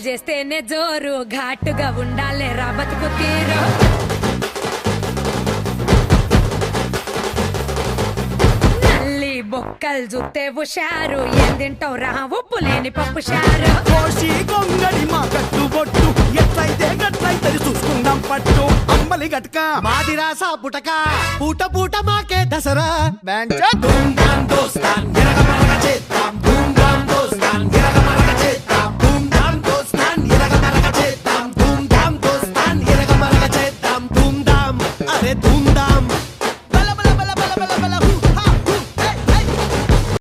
చేస్తేనే జోరు ఘాటుగా ఉండాలే రా బతుకు తీరు నల్లి బొక్కలు జుత్తే హుషారు ఏం తింటావు రా ఉప్పు లేని పప్పు షారు కోసి కొంగడి మా కట్టు బొట్టు ఎట్లయితే గట్లయితే చూసుకుందాం పట్టు అమ్మలి గట్క మాది రాసా పుటక పూట పూట మాకే దసరా దోస్తాన్